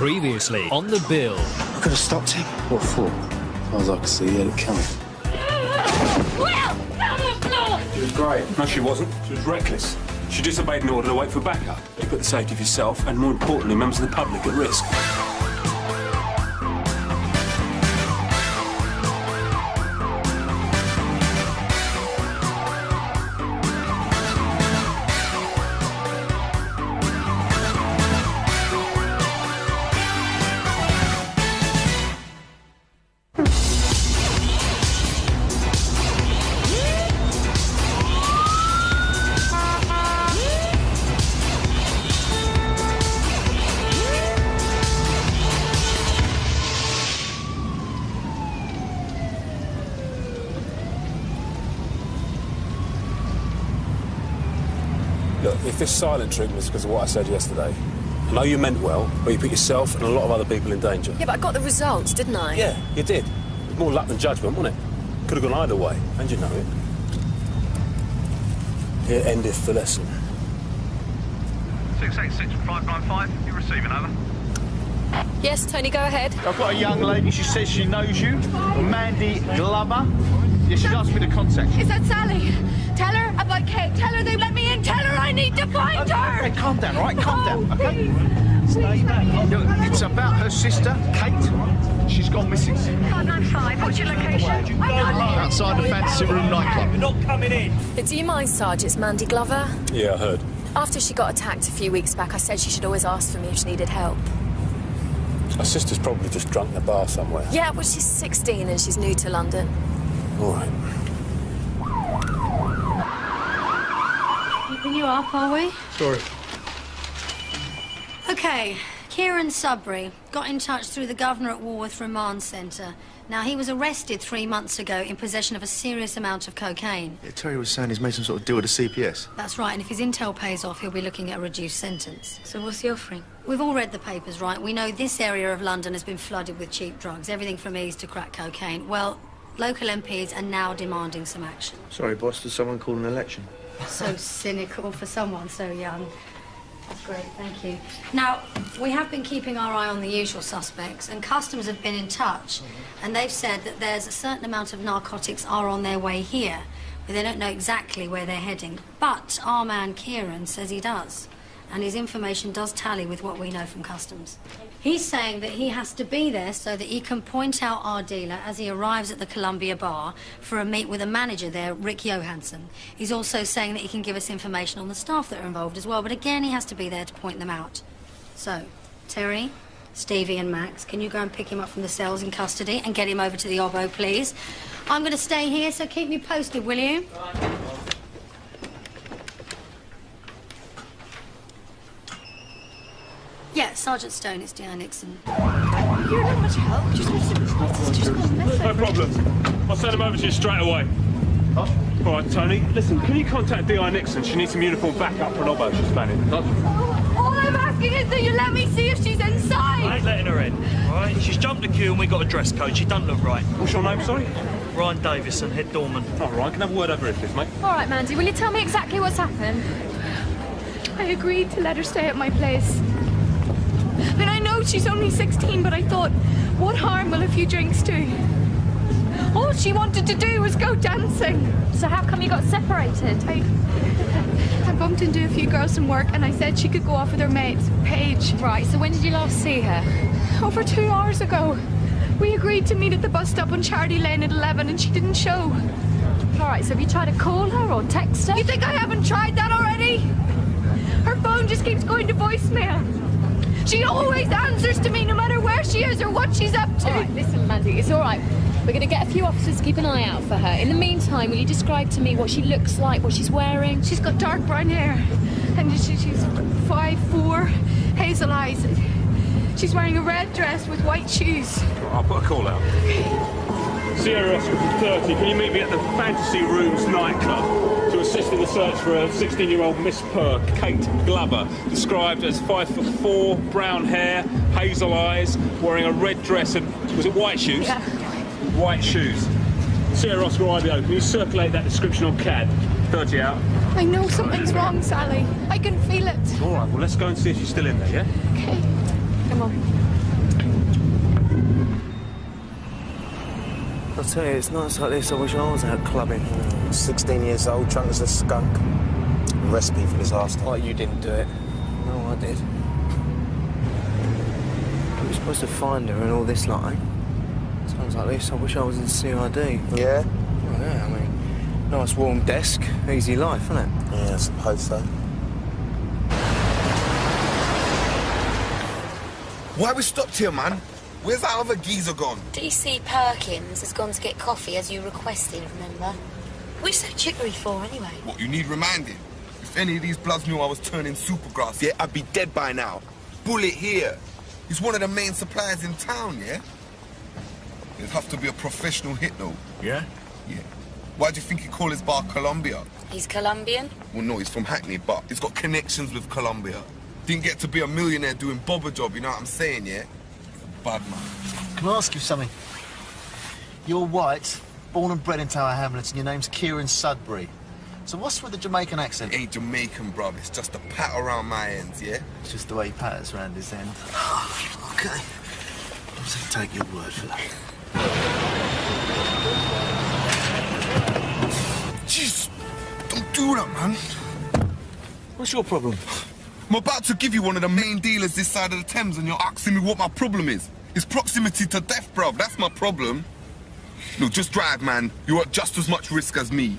Previously on The Bill. I could have stopped him. What for? As far as I could see, he had it coming. She was great. No, she wasn't. She was reckless. She disobeyed an order to wait for backup. You put the safety of yourself and, more importantly, members of the public at risk. Look, if this silent treatment is because of what I said yesterday, I know you meant well, but you put yourself and a lot of other people in danger. Yeah, but I got the results, didn't I? Yeah, you did. It was more luck than judgment, wasn't it? Could have gone either way, and you know it. Here endeth the lesson. 686-595, you're receiving, over. Yes, Tony, go ahead. I've got a young lady, she says she knows you. Mandy Glover. Yeah, she's asked me to contact you. Is that Sally? Tell her about Kate. Tell her they let me in. Tell her I need to find her. Okay, calm down, all right? Calm down, okay? Stay back. Look, it's about her sister, Kate. She's gone missing. 595, what's your location? Outside the Fantasy Room nightclub. You're not coming in. Do you mind, Sarge? It's Mandy Glover. Yeah, I heard. After she got attacked a few weeks back, I said she should always ask for me if she needed help. Her sister's probably just drunk in a bar somewhere. Yeah, well, she's 16 and she's new to London. All right. Keeping you up, are we? Sorry. Okay, Kieran Sudbury got in touch through the governor at Walworth Remand Centre. Now, he was arrested 3 months ago in possession of a serious amount of cocaine. Yeah, Terry was saying he's made some sort of deal with the CPS. That's right, and if his intel pays off, he'll be looking at a reduced sentence. So what's he offering? We've all read the papers, right? We know this area of London has been flooded with cheap drugs, everything from ease to crack cocaine. Well, local MPs are now demanding some action. Sorry, boss, did someone call an election? So cynical for someone so young. That's great, thank you. Now, we have been keeping our eye on the usual suspects, and Customs have been in touch, and they've said that there's a certain amount of narcotics are on their way here, but they don't know exactly where they're heading. But our man Kieran says he does, and his information does tally with what we know from Customs. He's saying that he has to be there so that he can point out our dealer as he arrives at the Columbia Bar for a meet with a manager there, Rick Johansson. He's also saying that he can give us information on the staff that are involved as well, but again, he has to be there to point them out. So, Terry, Stevie and Max, can you go and pick him up from the cells in custody and get him over to the Obbo, please? I'm going to stay here, so keep me posted, will you? Yeah, Sergeant Stone, it's D.I. Nixon. You're not much help. Just gone missing. No problem. I'll send him over to you straight away. All right, Tony, listen, can you contact D.I. Nixon? She needs some uniform backup for an obbo she's planning. All I'm asking is that you let me see if she's inside. I ain't letting her in, all right? She's jumped the queue and we got a dress code. She doesn't look right. What's your name, sorry? Ryan Davison, head doorman. All right, can I have a word over here, please, mate? All right, Mandy, will you tell me exactly what's happened? I agreed to let her stay at my place. And I know she's only 16, but I thought, what harm will a few drinks do? All she wanted to do was go dancing. So how come you got separated? I bumped into a few girls from work and I said she could go off with her mate, Paige. Right, so when did you last see her? Over 2 hours ago. We agreed to meet at the bus stop on Charity Lane at 11 and she didn't show. All right, so have you tried to call her or text her? You think I haven't tried that already? Her phone just keeps going to voicemail. She always answers to me no matter where she is or what she's up to. All right, listen, Mandy, it's all right. We're going to get a few officers to keep an eye out for her. In the meantime, will you describe to me what she looks like, what she's wearing? She's got dark brown hair and she's 5'4", hazel eyes. She's wearing a red dress with white shoes. I'll put a call out. Sierra Oscar 30, can you meet me at the Fantasy Rooms nightclub to assist in the search for a 16-year-old Miss Perk, Kate Glover, described as 5'4", brown hair, hazel eyes, wearing a red dress and, was it white shoes? Yeah. White shoes. Sierra Oscar IBO, can you circulate that description on CAD? 30 out. I know something's wrong, Sally. I can feel it. All right, well, let's go and see if she's still in there, yeah? Okay. Come on. I'll tell you, it's nights like this I wish I was out clubbing. 16 years old, drunk as a skunk. A recipe for disaster. Like you didn't do it. No, I did. We were supposed to find her and all this lot, eh? Times like this, I wish I was in CID. Yeah? Well, yeah, I mean, nice warm desk, easy life, isn't it? Yeah, I suppose so. Why we stopped here, man? Where's that other geezer gone? DC Perkins has gone to get coffee as you requested, remember? What are you so jittery for, anyway? What, you need reminding? If any of these bloods knew I was turning supergrass, yeah, I'd be dead by now. Bullet here. He's one of the main suppliers in town, yeah? It'd have to be a professional hit, though. Yeah? Yeah. Why do you think he call his bar Colombia? He's Colombian? Well, no, he's from Hackney, but he's got connections with Colombia. Didn't get to be a millionaire doing bobber job, you know what I'm saying, yeah? Bad man. Can I ask you something? You're white, born and bred in Tower Hamlets, and your name's Kieran Sudbury. So what's with the Jamaican accent? It ain't Jamaican, bruv. It's just a pat around my ends, yeah? It's just the way he patters around his end. Okay. I'll just take your word for that. Jeez, don't do that, man. What's your problem? I'm about to give you one of the main dealers this side of the Thames and you're asking me what my problem is. It's proximity to death, bruv. That's my problem. No, just drive, man. You're at just as much risk as me.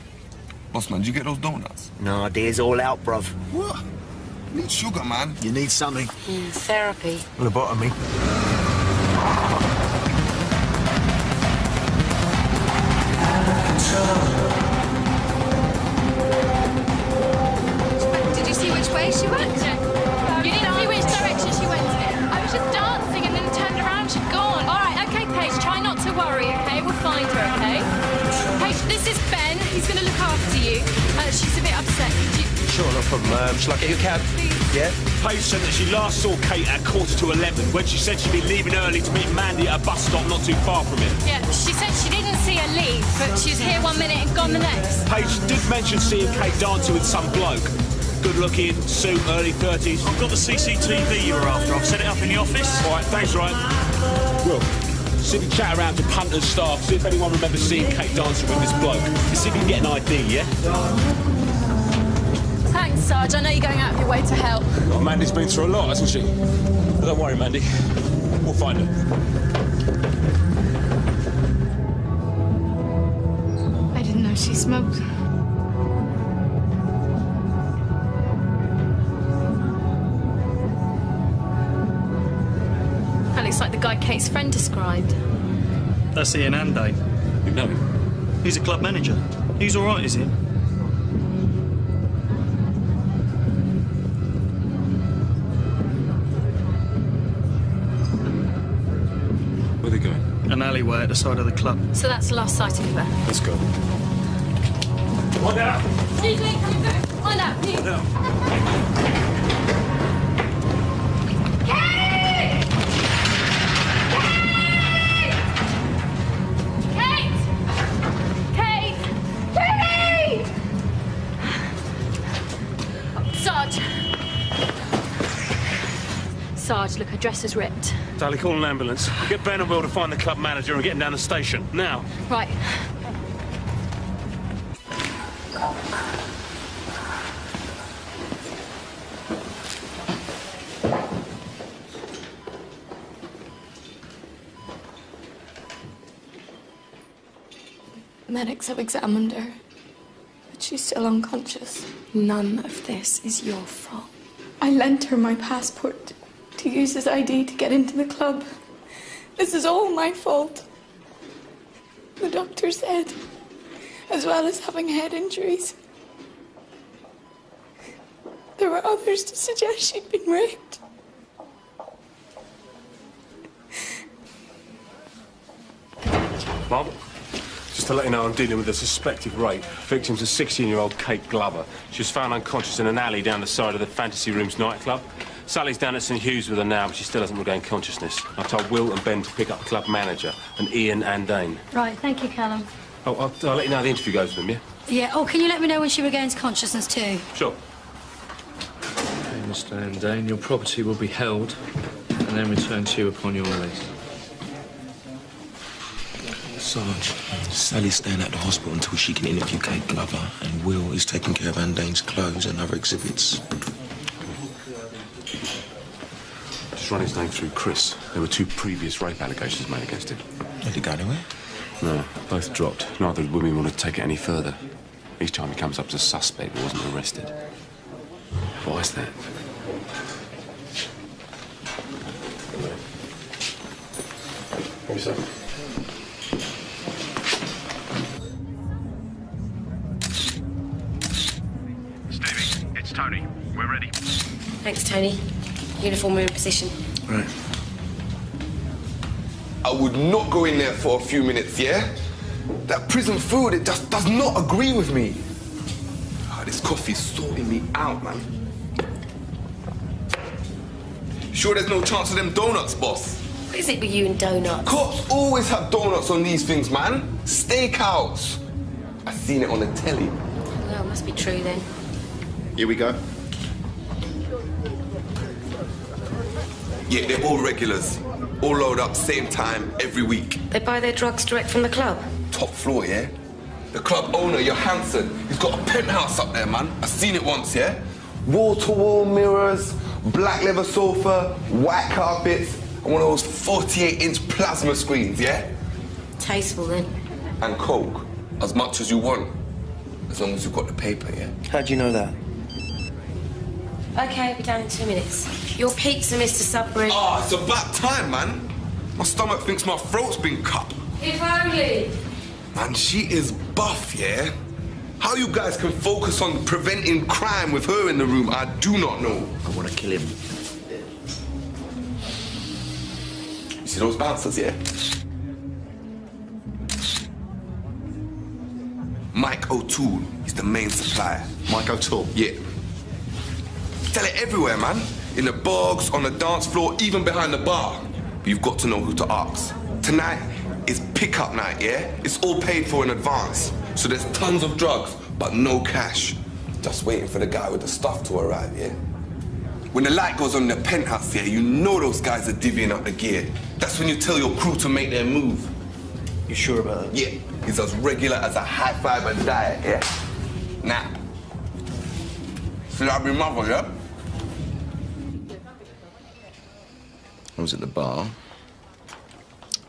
Boss man, did you get those donuts? No, idea's all out, bruv. What? I need sugar, man. You need something. Therapy. Lobotomy. Did you see which way she went? You didn't see which direction she went in. I was just dancing and then turned around, she'd gone. All right, OK, Paige, try not to worry, OK? We'll find her, OK? Paige, this is Ben. He's going to look after you. She's a bit upset. Sure, no problem. Shall I get you a cab? Yeah? Paige said that she last saw Kate at 11:15 when she said she'd be leaving early to meet Mandy at a bus stop not too far from here. Yeah, she said she didn't see her leave, but she was here 1 minute and gone the next. Paige did mention seeing Kate dancing with some bloke. Good-looking, suit, early 30s. I've got the CCTV you were after. I've set it up in the office. All right, thanks, Ryan. Will, see if you chat around to punters, staff, see if anyone remembers seeing Kate dancing with this bloke. See if you can get an ID, yeah? Thanks, Sarge. I know you're going out of your way to help. Well, Mandy's been through a lot, hasn't she? But don't worry, Mandy. We'll find her. I didn't know she smoked. That looks like the guy Kate's friend described. That's Ian Andane. You know him? He's a club manager. He's all right, is he? Where are they going? An alleyway at the side of the club. So that's the last sighting of her. Let's go. Wind out! Excuse me, coming back. Wind out, please. Wind out. Sarge, look, her dress is ripped. Sally, call an ambulance. Get Ben and Will to find the club manager and get him down the station. Now. Right. Medics have examined her, but she's still unconscious. None of this is your fault. I lent her my passport to use as ID to get into the club. This is all my fault. The doctor said, as well as having head injuries, there were others to suggest she'd been raped. Bob? Just to let you know, I'm dealing with a suspected rape. Victim's a 16-year-old Kate Glover. She was found unconscious in an alley down the side of the Fantasy Rooms nightclub. Sally's down at St Hugh's with her now, but she still hasn't regained consciousness. I told Will and Ben to pick up the club manager, and Ian Andane. Right, thank you, Callum. Oh, I'll let you know how the interview goes with them, yeah? Yeah, oh, can you let me know when she regains consciousness too? Sure. Okay, Mr. Andane, your property will be held and then return to you upon your release. Sarge, Sally's staying at the hospital until she can interview Kate Glover, and Will is taking care of Andane's clothes and other exhibits. Just run his name through Chris. There were 2 previous rape allegations made against him. Did he go anywhere? No, both dropped. Neither of the women wanted to take it any further. Each time he comes up as a suspect, he wasn't arrested. Why is that? What is that? Stevie, it's Tony. We're ready. Thanks, Tony. Uniform in position. Right. I would not go in there for a few minutes, yeah? That prison food, it just does not agree with me. Ah, this coffee's sorting me out, man. Sure there's no chance of them donuts, boss? What is it with you and donuts? Cops always have donuts on these things, man. Steakouts. I seen it on the telly. Well, it must be true then. Here we go. Yeah, they're all regulars. All load up, same time, every week. They buy their drugs direct from the club? Top floor, yeah? The club owner, Johansson, he's got a penthouse up there, man. I seen it once, yeah? Wall-to-wall mirrors, black leather sofa, white carpets, and one of those 48-inch plasma screens, yeah? Tasteful, then. And coke, as much as you want, as long as you've got the paper, yeah? How'd you know that? OK, I'll be down in 2 minutes. Your pizza, Mr. Sudbury. Ah, it's about time, man. My stomach thinks my throat's been cut. If only. Man, she is buff, yeah? How you guys can focus on preventing crime with her in the room, I do not know. I want to kill him. You see those bouncers, yeah? Mike O'Toole is the main supplier. Mike O'Toole? Yeah. Sell it everywhere, man. In the bogs, on the dance floor, even behind the bar. But you've got to know who to ask. Tonight is pick-up night, yeah? It's all paid for in advance. So there's tons of drugs, but no cash. Just waiting for the guy with the stuff to arrive, yeah? When the light goes on in the penthouse, yeah, you know those guys are divvying up the gear. That's when you tell your crew to make their move. You sure about that? Yeah. He's as regular as a high fiber diet, yeah? Nap. Slabby mother, yeah? I was at the bar,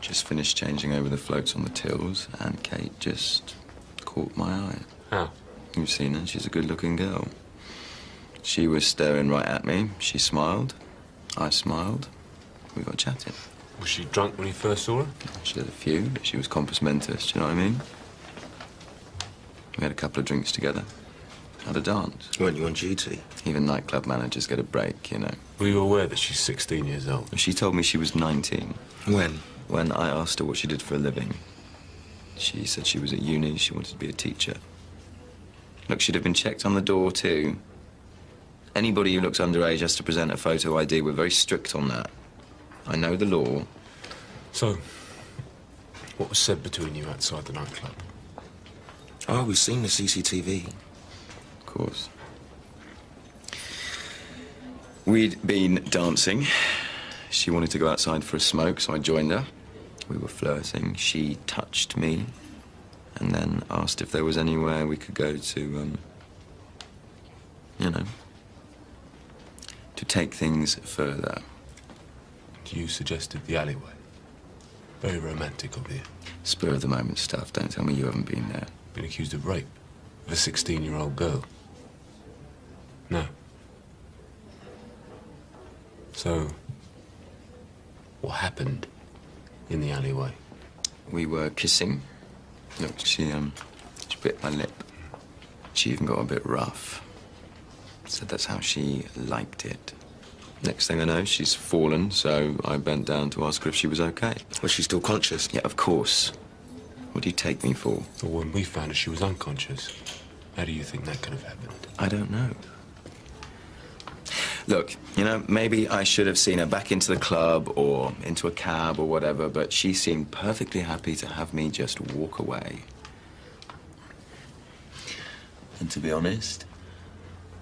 just finished changing over the floats on the tills, and Kate just caught my eye. How? You've seen her, she's a good-looking girl. She was staring right at me, she smiled, I smiled, we got chatting. Was she drunk when you first saw her? She had a few, but she was compos mentis, do you know what I mean? We had a couple of drinks together, had a dance. Weren't you on duty? Even nightclub managers get a break, you know. Were you aware that she's 16 years old? She told me she was 19. When? When I asked her what she did for a living. She said she was at uni, she wanted to be a teacher. Look, she'd have been checked on the door, too. Anybody who looks underage has to present a photo ID. We're very strict on that. I know the law. So, what was said between you outside the nightclub? Oh, we've seen the CCTV. Of course. We'd been dancing. She wanted to go outside for a smoke, so I joined her. We were flirting. She touched me and then asked if there was anywhere we could go to, you know, to take things further. You suggested the alleyway. Very romantic of you. Spur of the moment stuff. Don't tell me you haven't been there. Been accused of rape of a 16-year-old girl. No. So, what happened in the alleyway? We were kissing. Look, she bit my lip. She even got a bit rough. Said that's how she liked it. Next thing I know, she's fallen, so I bent down to ask her if she was okay. Was she still conscious? Yeah, of course. What do you take me for? Well, when we found her, she was unconscious. How do you think that could have happened? I don't know. Look, you know, maybe I should have seen her back into the club or into a cab or whatever, but she seemed perfectly happy to have me just walk away. And to be honest,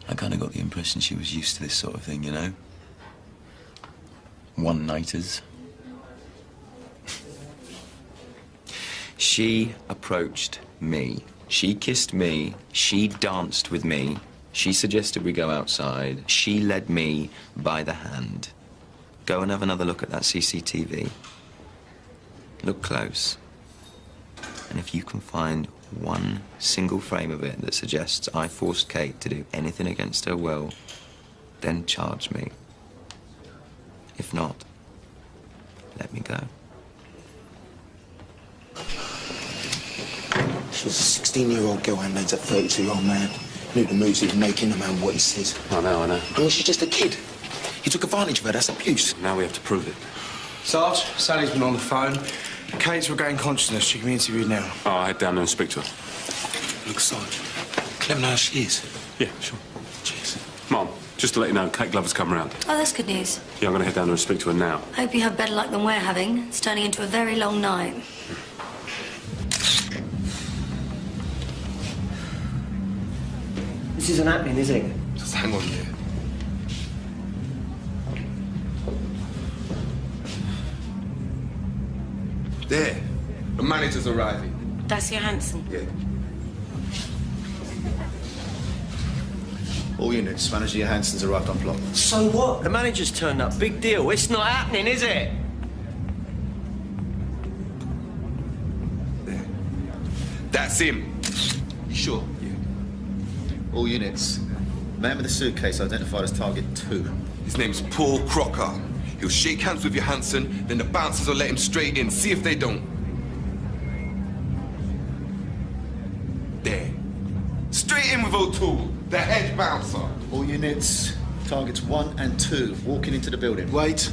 I kind of got the impression she was used to this sort of thing, you know? one-nighters. She approached me. She kissed me. She danced with me. She suggested we go outside. She led me by the hand. Go and have another look at that CCTV. Look close. And if you can find one single frame of it that suggests I forced Kate to do anything against her will, then charge me. If not, let me go. She was a 16-year-old girl and Nade's a 32-year-old man. Knew the moves he was making, no matter what he says. I know. I mean, she's just a kid. He took advantage of her, that's abuse. Now we have to prove it. Sarge, Sally's been on the phone. Kate's regained consciousness. She can be interviewed now. Oh, I'll head down there and speak to her. Look, Sarge, let me know how she is. Yeah, sure. Cheers. Mom, just to let you know, Kate Glover's come round. Oh, that's good news. Yeah, I'm going to head down there and speak to her now. Hope you have better luck than we're having. It's turning into a very long night. This isn't happening, is it? Just hang on here. There. The manager's arriving. That's your Hanson. Yeah. All units, Manager Johansson's arrived on plot. So what? The manager's turned up. Big deal. It's not happening, is it? There. That's him. You sure? Yeah. All units. Man with the suitcase identified as target 2. His name's Paul Crocker. He'll shake hands with Johansson, then the bouncers will let him straight in. See if they don't. There. Straight in with O'Toole, the head bouncer. All units, targets 1 and 2, walking into the building. Wait.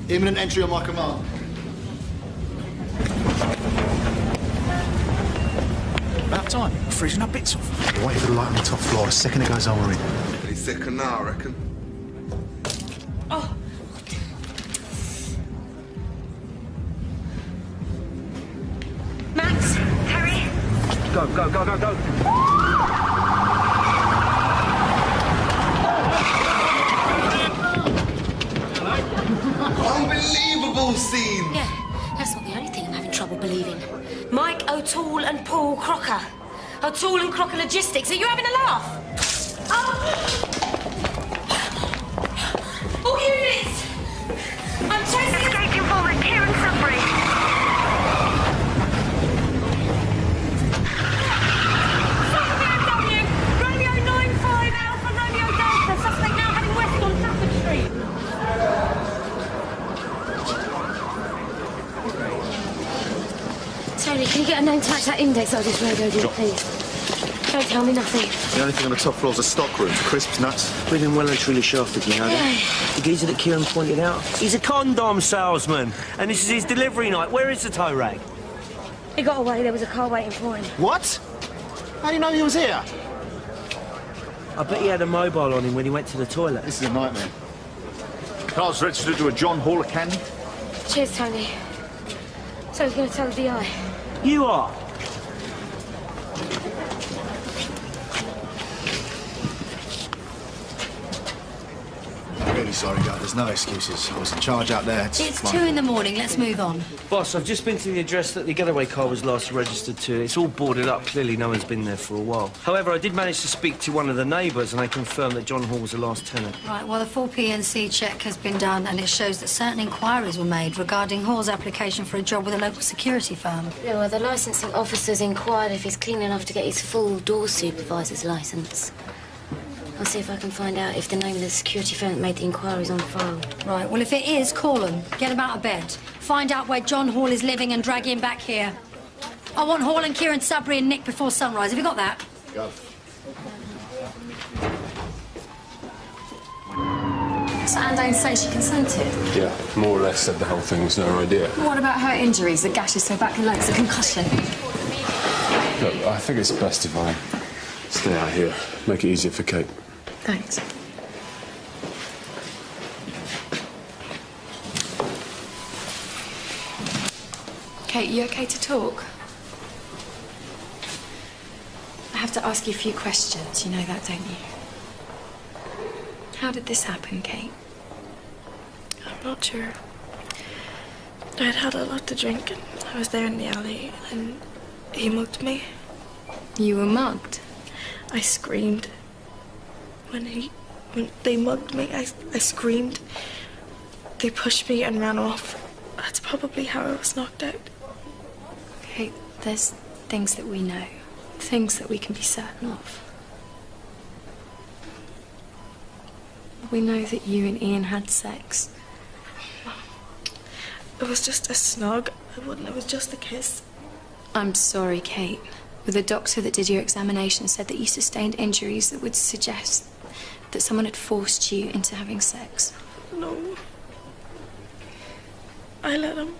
Imminent entry on my command. About time. We're freezing our bits off. Wait for the light on the top floor. A second it goes on, we're in. Any second now, I reckon. Oh. Max, Harry. Go, go, go, go, go. Unbelievable scene! Yeah, that's not the only thing I'm having trouble believing. Mike O'Toole and Paul Crocker. O'Toole and Crocker Logistics. Are you having a laugh? Oh! All units! I'm chasing... Escape informant, Kieran Sudbury. BMW, Romeo 95 Alpha Romeo Delta. Suspect now heading west on Trafford Street. Tony, can you get a name to match that index I just radioed in, please? Don't tell me nothing. The only thing on the top floor is a stock room. Crisps, nuts. We've been well and truly shafted, you know that? The geezer that Kieran pointed out. He's a condom salesman, and this is his delivery night. Where is the tow rag? He got away. There was a car waiting for him. What? How do you know he was here? I bet he had a mobile on him when he went to the toilet. This is a nightmare. Car's registered to a John Hall Academy. Cheers, Tony. So he's going to tell the DI. You are? Really sorry, guys. There's no excuses. I was in charge out there. It's 2 in the morning. Let's move on. Boss, I've just been to the address that the getaway car was last registered to. It's all boarded up. Clearly, no one's been there for a while. However, I did manage to speak to one of the neighbours, and they confirmed that John Hall was the last tenant. Right, well, the full PNC check has been done, and it shows that certain inquiries were made regarding Hall's application for a job with a local security firm. Yeah, well, the licensing officer's inquired if he's clean enough to get his full door supervisor's licence. I'll see if I can find out if the name of the security firm that made the inquiry's on file. Right, well, if it is, call them. Get him out of bed. Find out where John Hall is living and drag him back here. I want Hall and Kieran Sudbury and Nick before sunrise. Have you got that? Go. So Anne says she consented? Yeah, more or less said the whole thing was her idea. What about her injuries, the gashes to her back and legs, the concussion? Look, I think it's best if I stay out here. Make it easier for Kate. Thanks. Kate, you okay to talk? I have to ask you a few questions. You know that, don't you? How did this happen, Kate? not sure. I'd had a lot to drink and I was there in the alley and he mugged me. You were mugged? I screamed. When they mugged me, I screamed. They pushed me and ran off. That's probably how I was knocked out. Okay, there's things that we know. Things that we can be certain of. We know that you and Ian had sex. It was just a snog. It was just a kiss. I'm sorry, Kate. But the doctor that did your examination said that you sustained injuries that would suggest that someone had forced you into having sex. No. I let him.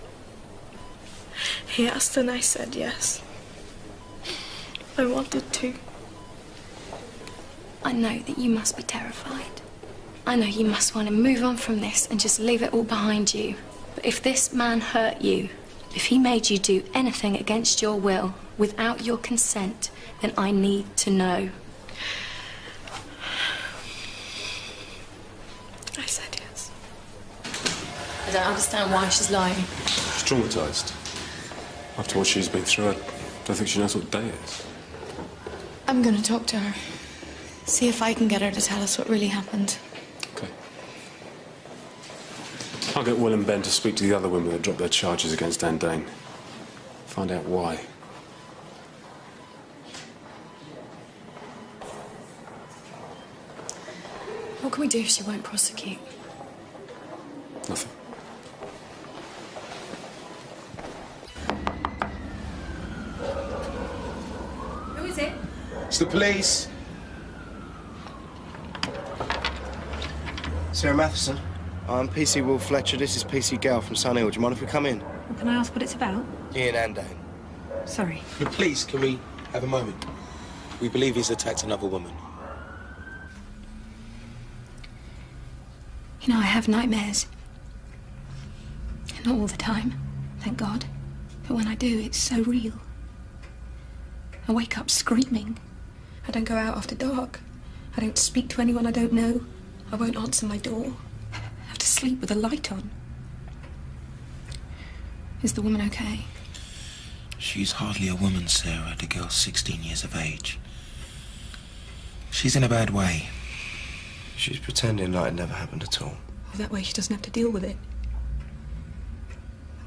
He asked and I said yes. I wanted to. I know that you must be terrified. I know you must want to move on from this and just leave it all behind you. But if this man hurt you, if he made you do anything against your will, without your consent, then I need to know. I said yes. I don't understand why she's lying. She's traumatised. After what she's been through, I don't think she knows what day is. I'm gonna talk to her. See if I can get her to tell us what really happened. Okay. I'll get Will and Ben to speak to the other women that dropped their charges against Anne Dane. Find out why. What can we do if she won't prosecute? Nothing. Who is it? It's the police. Sarah Matheson. I'm PC Will Fletcher. This is PC Gal from Sun Hill. Do you mind if we come in? Well, can I ask what it's about? Ian Andane. Sorry. But please, can we have a moment? We believe he's attacked another woman. You know, I have nightmares. Not all the time, thank God. But when I do, it's so real. I wake up screaming. I don't go out after dark. I don't speak to anyone I don't know. I won't answer my door. I have to sleep with a light on. Is the woman okay? She's hardly a woman, Sarah. The girl's 16 years of age. She's in a bad way. She's pretending like it never happened at all. Well, that way she doesn't have to deal with it.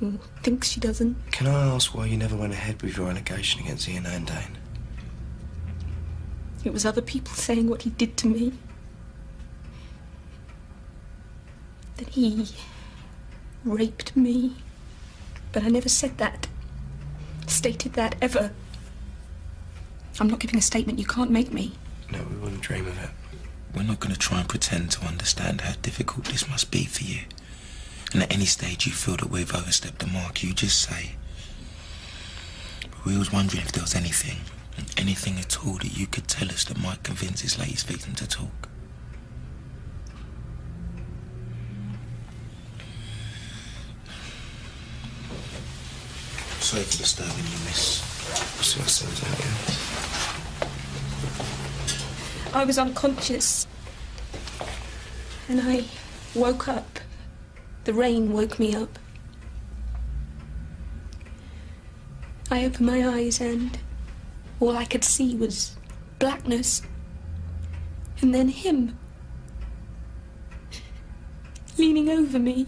Or thinks she doesn't. Can I ask why you never went ahead with your allegation against Ian Andane? It was other people saying what he did to me. That he raped me. But I never said that. Stated that ever. I'm not giving a statement. You can't make me. No, we wouldn't dream of it. We're not going to try and pretend to understand how difficult this must be for you. And at any stage you feel that we've overstepped the mark, you just say. But we was wondering if there was anything at all that you could tell us that might convince his latest victim to talk. Sorry for disturbing you, miss. See ourselves out here. I was unconscious. And I woke up. The rain woke me up. I opened my eyes and all I could see was blackness. And then him. Leaning over me.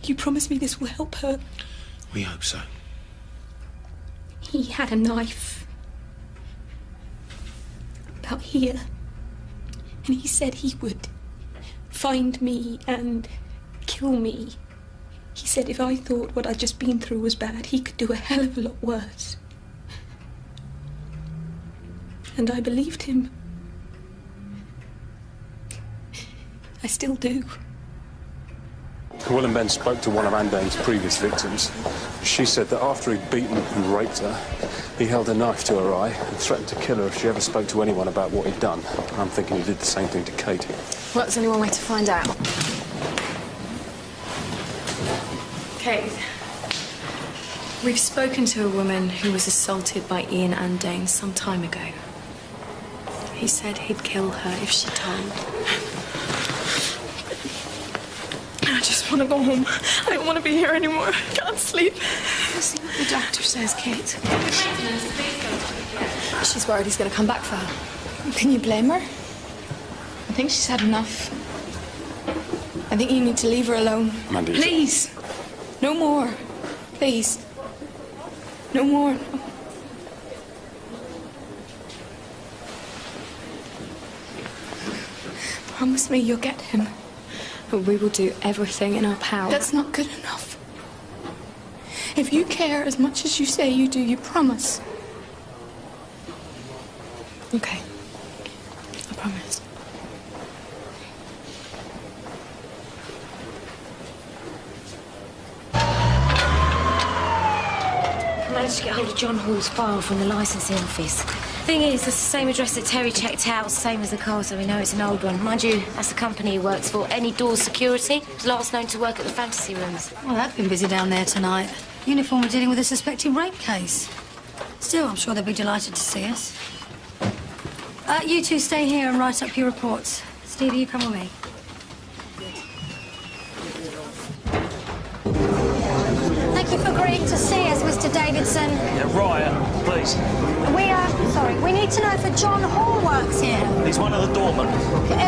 You promise me this will help her? We hope so. He had a knife. About here. And he said he would find me and kill me. He said if I thought what I'd just been through was bad, he could do a hell of a lot worse. And I believed him. I still do. Will and Ben spoke to one of Anne Dane's previous victims. She said that after he'd beaten and raped her, he held a knife to her eye and threatened to kill her if she ever spoke to anyone about what he'd done. I'm thinking he did the same thing to Kate. Well, there's only one way to find out. Kate, we've spoken to a woman who was assaulted by Ian Andane some time ago. He said he'd kill her if she told. I just want to go home. I don't want to be here anymore. I can't sleep. Let's see what the doctor says, Kate. She's worried he's going to come back for her. Can you blame her? I think she's had enough. I think you need to leave her alone. Mandy. Please. No more. Please. No more. No. Promise me you'll get him. But we will do everything in our power. That's not good enough. If you care as much as you say you do, you promise. Okay. I promise. I managed to get hold of John Hall's file from the licensing office. Thing is, it's the same address that Terry checked out, same as the car, so we know it's an old one. Mind you, that's the company he works for. Any Doors Security was last known to work at the fantasy rooms. Well, they've been busy down there tonight. Uniform are dealing with a suspected rape case. Still, I'm sure they'll be delighted to see us. You two stay here and write up your reports. Stevie, you come with me. Thank you for agreeing to see us, Mr. Davidson. Yeah, right, please. We need to know if John Hall works here. He's one of the doormen.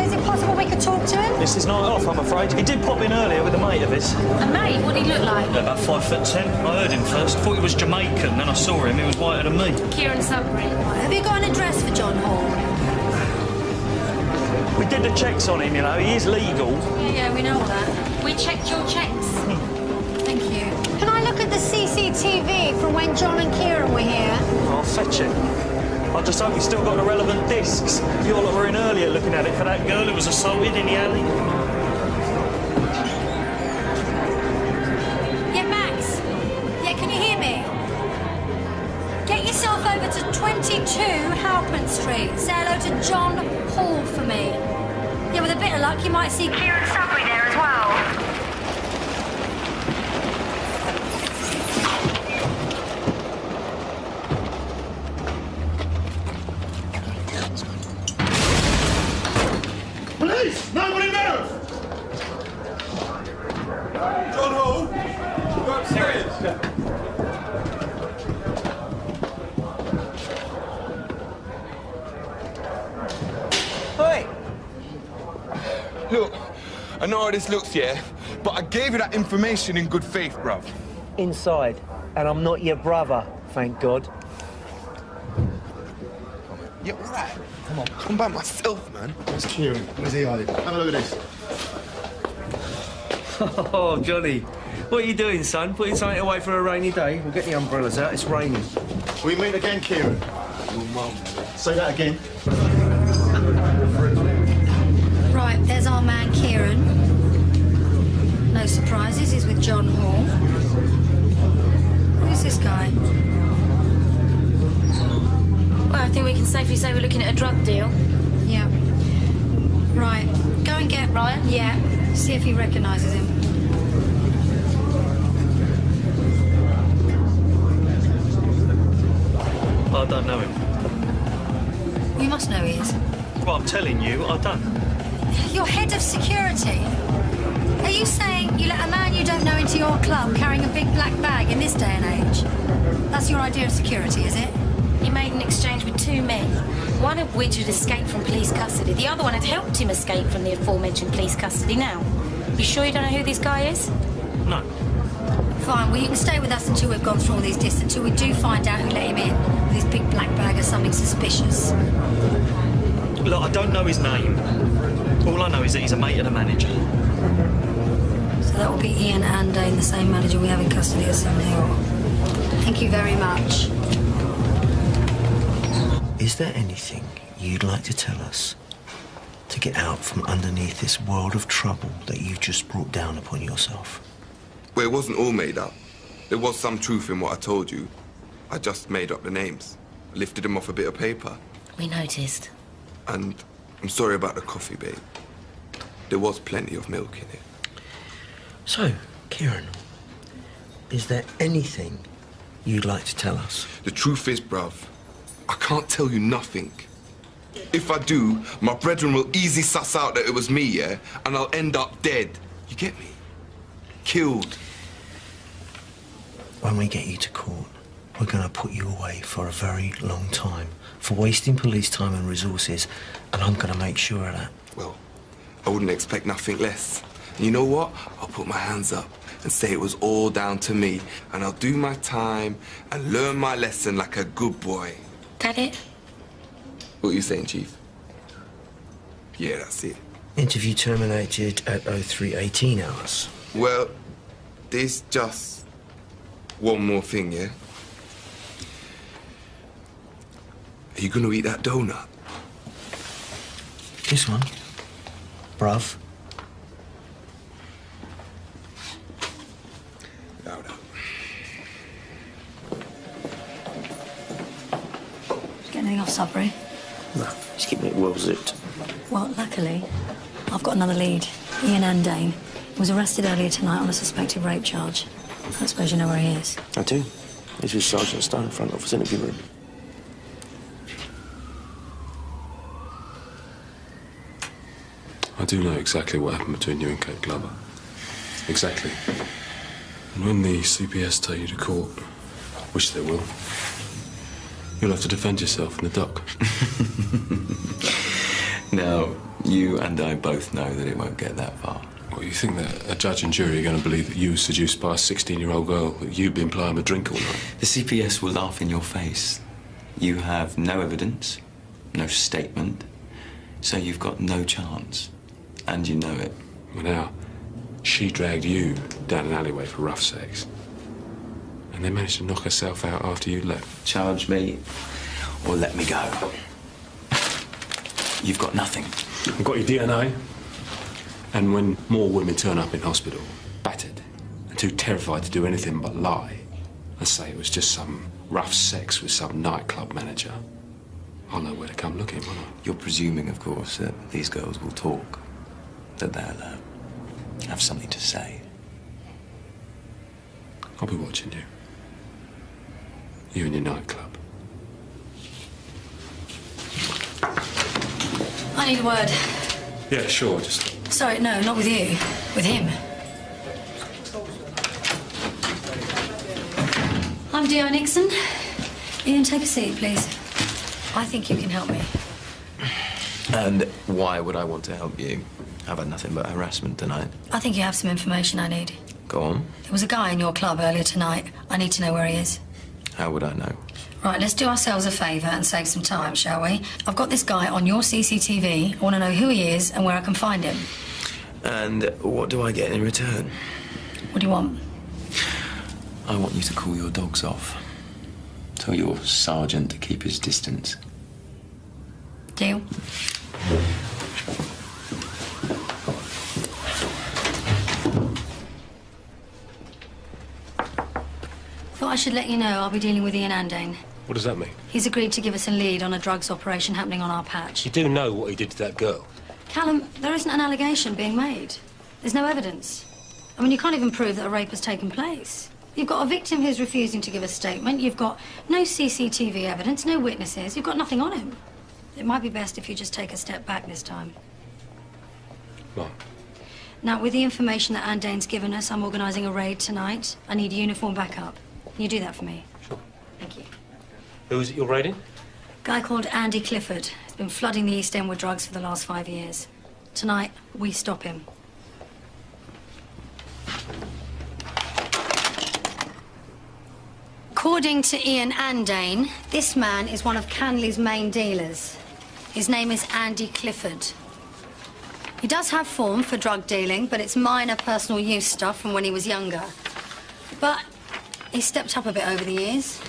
Is it possible we could talk to him? It's his night off, I'm afraid. He did pop in earlier with a mate of his. A mate? What did he look like? About 5'10". I heard him first. Thought he was Jamaican. Then I saw him. He was whiter than me. Kieran Sudbury. Have you got an address for John Hall? We did the checks on him, you know. He is legal. Yeah, we know all that. We checked your checks. Thank you. Can I look at the CCTV from when John and Kieran were here? I'll fetch it. I just hope he's still got the relevant discs. You all were in earlier looking at it for that girl who was assaulted in the alley. Yeah, Max. Yeah, can you hear me? Get yourself over to 22 Halpin Street. Say hello to John Hall for me. Yeah, with a bit of luck, you might see Kieran Sudbury there as well. Police! Nobody move! John Hall? Go upstairs. Hey! Look, I know how this looks, yeah, but I gave you that information in good faith, bruv. Inside. And I'm not your brother, thank God. Yeah, all right. Come on, come by myself, man. Where's Kieran? Where's he hiding? Have a look at this. Oh, Johnny. What are you doing, son? Putting something away for a rainy day? We'll get the umbrellas out. It's raining. We meet again, Kieran. Your mum. Say that again. Right, there's our man Kieran. No surprises, he's with John Hall. Who's this guy? Well, I think we can safely say we're looking at a drug deal. Yeah. Right, go and get Ryan. Yeah, see if he recognises him. I don't know him. You must know he is. Well, I'm telling you, I don't. You're head of security. Are you saying you let a man you don't know into your club carrying a big black bag in this day and age? That's your idea of security, is it? He made an exchange with two men, one of which had escaped from police custody. The other one had helped him escape from the aforementioned police custody. Now, you sure you don't know who this guy is? No. Fine, well, you can stay with us until we've gone through all these discs, until we do find out who let him in with his big black bag or something suspicious. Look, I don't know his name. All I know is that he's a mate of the manager. So that will be Ian and Dane, the same manager we have in custody at Sun Hill. Thank you very much. Is there anything you'd like to tell us to get out from underneath this world of trouble that you've just brought down upon yourself? Well, it wasn't all made up. There was some truth in what I told you. I just made up the names. Lifted them off a bit of paper. We noticed. And I'm sorry about the coffee, babe. There was plenty of milk in it. So, Kieran, is there anything you'd like to tell us? The truth is, bruv, I can't tell you nothing. If I do, my brethren will easy suss out that it was me, yeah? And I'll end up dead. You get me? Killed. When we get you to court, we're going to put you away for a very long time for wasting police time and resources, and I'm going to make sure of that. Well, I wouldn't expect nothing less. And you know what? I'll put my hands up and say it was all down to me, and I'll do my time and learn my lesson like a good boy. That it? What are you saying, Chief? Yeah, that's it. Interview terminated at 03:18 hours. Well, there's just one more thing, yeah? Are you gonna eat that donut? This one, bruv. Get anything off Sudbury? No, just keeping it well zipped. Well, luckily, I've got another lead. Ian Andane was arrested earlier tonight on a suspected rape charge. I suppose you know where he is. I do. This is Sergeant Stone, front office interview room. I do know exactly what happened between you and Kate Glover. Exactly. And when the CPS take you to court, which they will, you'll have to defend yourself in the dock. Now, you and I both know that it won't get that far. Well, you think that a judge and jury are going to believe that you were seduced by a 16-year-old girl, that you've been plying a drink all night? The CPS will laugh in your face. You have no evidence, no statement, so you've got no chance. And you know it. Well, now, she dragged you down an alleyway for rough sex. And then managed to knock herself out after you left. Charge me, or let me go. You've got nothing. I've got your DNA. And when more women turn up in hospital, battered, and too terrified to do anything but lie, and say it was just some rough sex with some nightclub manager, I'll know where to come looking, won't I? You're presuming, of course, that these girls will talk. That they'll have something to say. I'll be watching you. You and your nightclub. I need a word. Yeah, sure, just... Sorry, no, not with you. With him. I'm Di Nixon. Ian, take a seat, please. I think you can help me. And why would I want to help you? I've had nothing but harassment tonight. I think you have some information I need. Go on. There was a guy in your club earlier tonight. I need to know where he is. How would I know? Right, let's do ourselves a favour and save some time, shall we? I've got this guy on your CCTV. I want to know who he is and where I can find him. And what do I get in return? What do you want? I want you to call your dogs off. Tell your sergeant to keep his distance. Deal? Thought I should let you know I'll be dealing with Ian Andane. What does that mean? He's agreed to give us a lead on a drugs operation happening on our patch. You do know what he did to that girl. Callum, there isn't an allegation being made. There's no evidence. I mean, you can't even prove that a rape has taken place. You've got a victim who's refusing to give a statement. You've got no CCTV evidence, no witnesses. You've got nothing on him. It might be best if you just take a step back this time. Right. Now, with the information that Andane's given us, I'm organising a raid tonight. I need uniform backup. Can you do that for me? Sure. Thank you. Who is it you're raiding? Guy called Andy Clifford. He's been flooding the East End with drugs for the last 5 years. Tonight, we stop him. According to Ian Andane, this man is one of Canley's main dealers. His name is Andy Clifford. He does have form for drug dealing, but it's minor personal use stuff from when he was younger. But he's stepped up a bit over the years,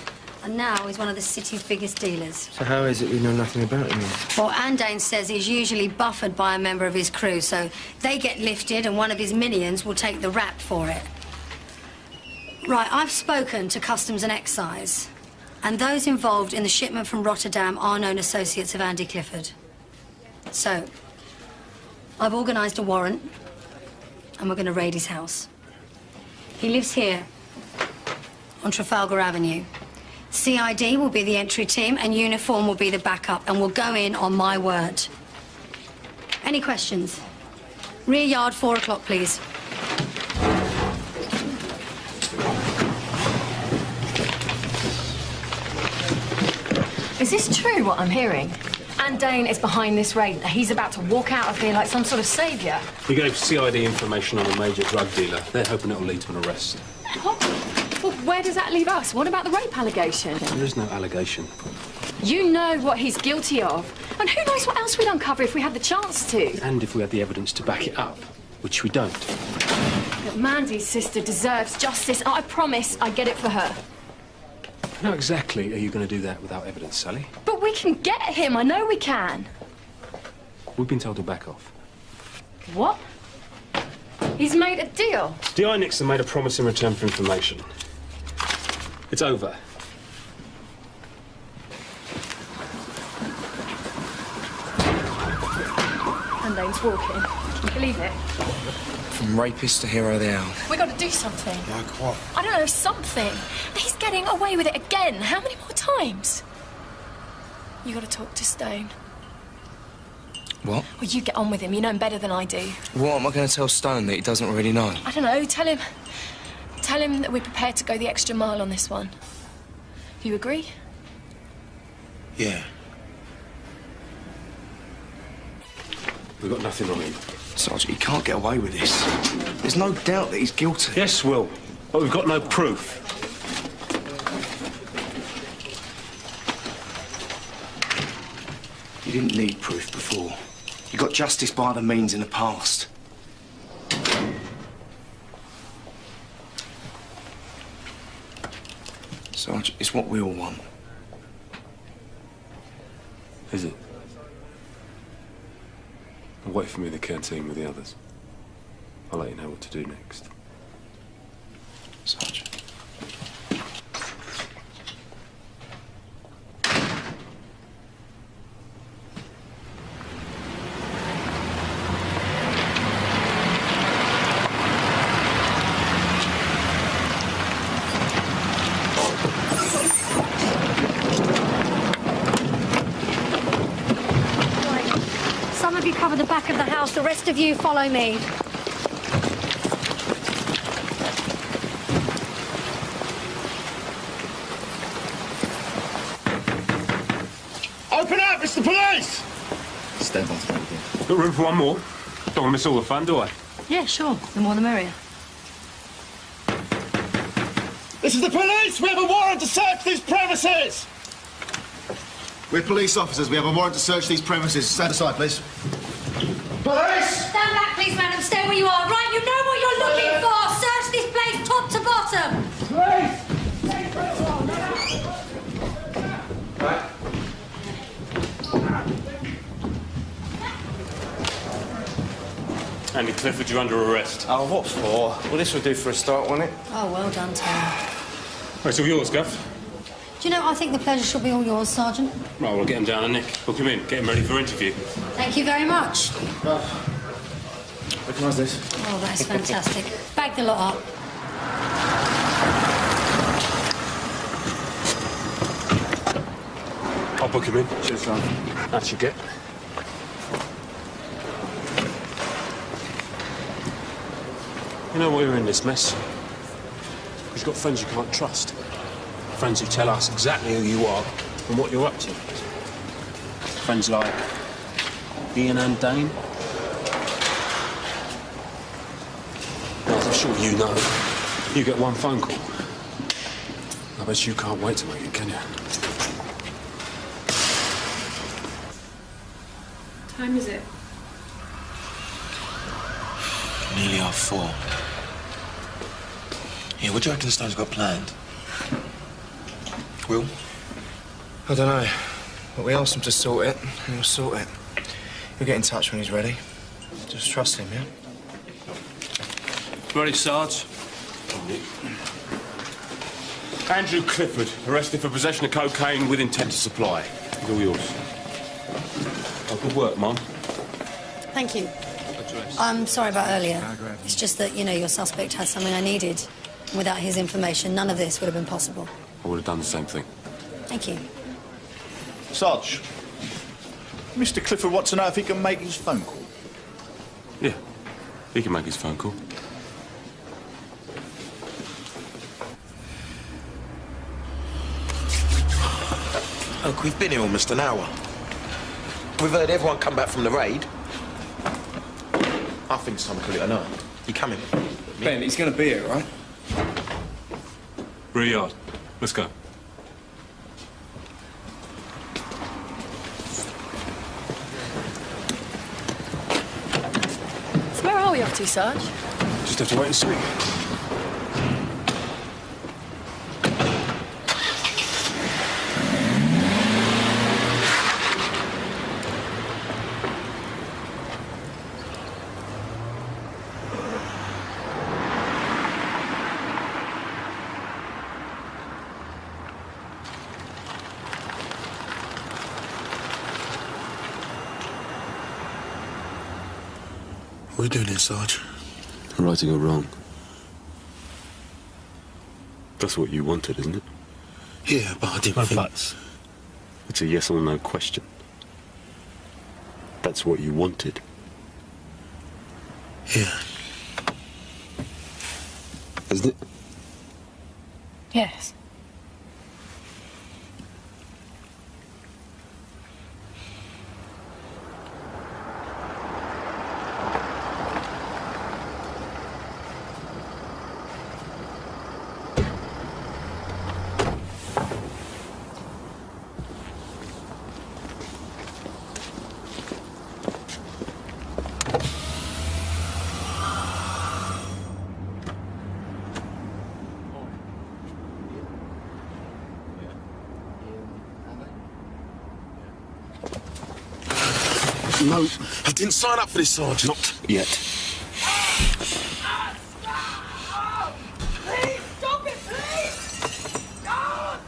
and now he's one of the city's biggest dealers. So how is it we know nothing about him? Well, Andane says he's usually buffered by a member of his crew, so they get lifted and one of his minions will take the rap for it. Right, I've spoken to Customs and Excise, and those involved in the shipment from Rotterdam are known associates of Andy Clifford. So, I've organised a warrant, and we're going to raid his house. He lives here, on Trafalgar Avenue. CID will be the entry team and uniform will be the backup, and we'll go in on my word. Any questions? Rear yard, 4 o'clock, please. Is this true, what I'm hearing? Anne Dane is behind this raid. He's about to walk out of here like some sort of saviour. He gave CID information on a major drug dealer. They're hoping it'll lead to an arrest. What? Well, where does that leave us? What about the rape allegation? There is no allegation. You know what he's guilty of. And who knows what else we'd uncover if we had the chance to. And if we had the evidence to back it up, which we don't. But Mandy's sister deserves justice. I promise I get it for her. How exactly are you going to do that without evidence, Sally? But we can get him. I know we can. We've been told to back off. What? He's made a deal. D.I. Nixon made a promise in return for information. It's over. Anne Dane's walking. Can you believe it? From rapist to hero of the hour. We got to do something. Like what? I don't know, something. He's getting away with it again. How many more times? You got to talk to Stone. What? Well, you get on with him. You know him better than I do. What am I going to tell Stone that he doesn't already know? I don't know. Tell him that we're prepared to go the extra mile on this one. You agree? Yeah. We've got nothing on him. Sergeant, he can't get away with this. There's no doubt that he's guilty. Yes, Will, but we've got no proof. You didn't need proof before. You got justice by other means in the past. Sarge, it's what we all want. Is it? Wait for me in the canteen with the others. I'll let you know what to do next. Sarge. Some of you cover the back of the house, the rest of you follow me. Open up, it's the police! Stand by to break in. Got room for one more? Don't want to miss all the fun, do I? Yeah, sure. The more the merrier. This is the police! We have a warrant to search these premises! We're police officers. We have a warrant to search these premises. Stand aside, please. Police! Stand back, please, madam. Stay where you are. Right, you know what you're looking for. Search this place top to bottom. Police! Andy Clifford, you're under arrest. Oh, what for? Well, this will do for a start, won't it? Oh, well done, Terry. It's all yours, Guff. Do you know, I think the pleasure shall be all yours, Sergeant. Right, we'll get him down and Nick. Book him in. Get him ready for interview. Thank you very much. Recognise this? Oh, that's fantastic. Bag the lot up. I'll book him in. Cheers, son. That's your get. You know why you're in this mess? Because you've got friends you can't trust. Friends who tell us exactly who you are and what you're up to. Friends like Ian and Dane. Now, as I'm sure you know, you get one phone call. I bet you can't wait to make it, can you? What time is it? Nearly 4:30. Yeah, what do you reckon Stone's got planned? Will? I don't know. But we asked him to sort it, and he'll sort it. He'll get in touch when he's ready. Just trust him, yeah? Ready, Sarge? Andrew Clifford, arrested for possession of cocaine with intent to supply. It's all yours. Oh, good work, Mum. Thank you. I'm sorry about earlier. It's just that, you know, your suspect had something I needed. Without his information, none of this would have been possible. I would have done the same thing. Thank you. Sarge, Mr. Clifford wants to know if he can make his phone call. Yeah, he can make his phone call. Look, we've been here almost an hour. We've heard everyone come back from the raid. I think it's time to call it a night. You coming? Ben, he's going to be here, right? Rear yard. Let's go. So where are we off to, Sarge? Just have to wait and see. What are we doing here, Sarge? Righting or wrong? That's what you wanted, isn't it? Yeah, but I didn't think... Buts. It's a yes or no question. That's what you wanted. Yeah. Isn't it? Yes. No, I didn't sign up for this, Sarge. Not yet. Please, stop it, please! No!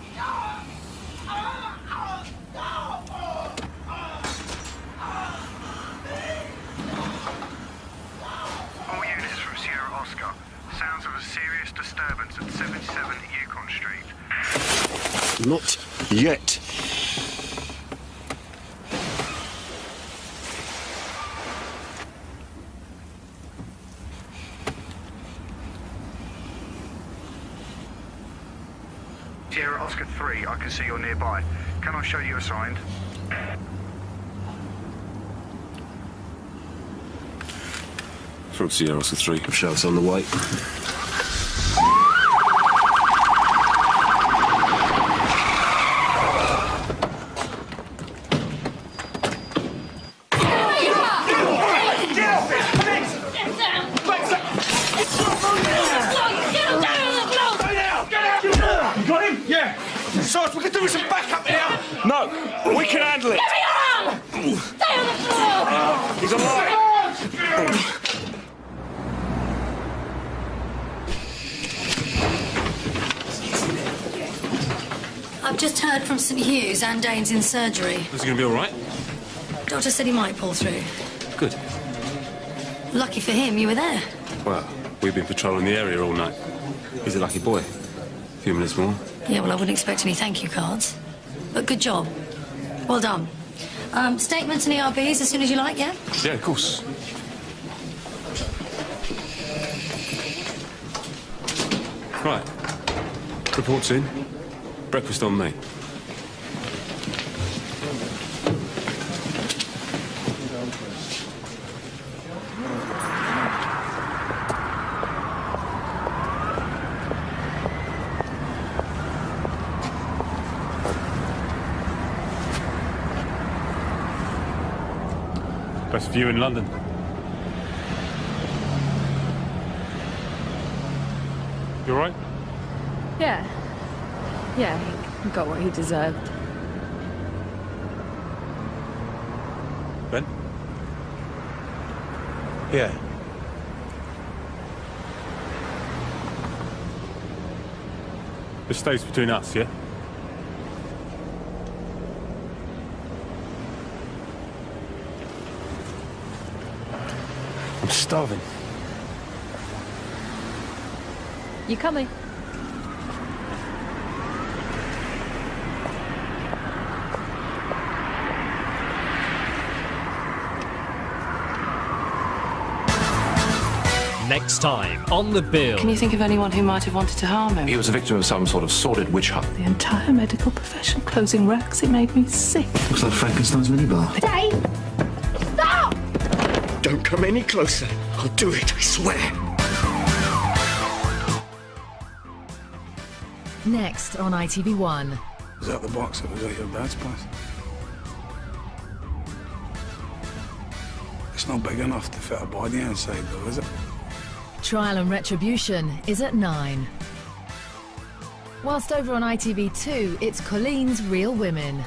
All units from Sierra Oscar. Sounds of a serious disturbance at 77 Yukon Street. Not yet. Sierra Oscar 3, I can see you're nearby. Can I show you assigned? From Sierra Oscar 3. Show us on the way. Sarge, we can do with some backup here! No! We can handle it! Give me your arm! Stay on the floor! He's alive! I've just heard from St Hugh's and Dane's in surgery. Is he going to be all right? Doctor said he might pull through. Good. Lucky for him, you were there. Well, we've been patrolling the area all night. He's a lucky boy. A few minutes more. Yeah, well, I wouldn't expect any thank you cards. But good job. Well done. Statements and ERBs as soon as you like, yeah? Yeah, of course. Right. Reports in. Breakfast on me. Best view in London. You all right? Yeah. Yeah, he got what he deserved. Ben? Yeah. This stays between us, yeah? I'm starving. You coming? Next time on The Bill. Can you think of anyone who might have wanted to harm him? He was a victim of some sort of sordid witch hunt. The entire medical profession closing ranks. It made me sick. Looks like Frankenstein's minibar. Dave! Stop! Don't come any closer. I'll do it, I swear. Next on ITV1. Is that the box that was at your dad's place? It's not big enough to fit a body inside, though, is it? Trial and Retribution is at 9. Whilst over on ITV2, it's Colleen's Real Women.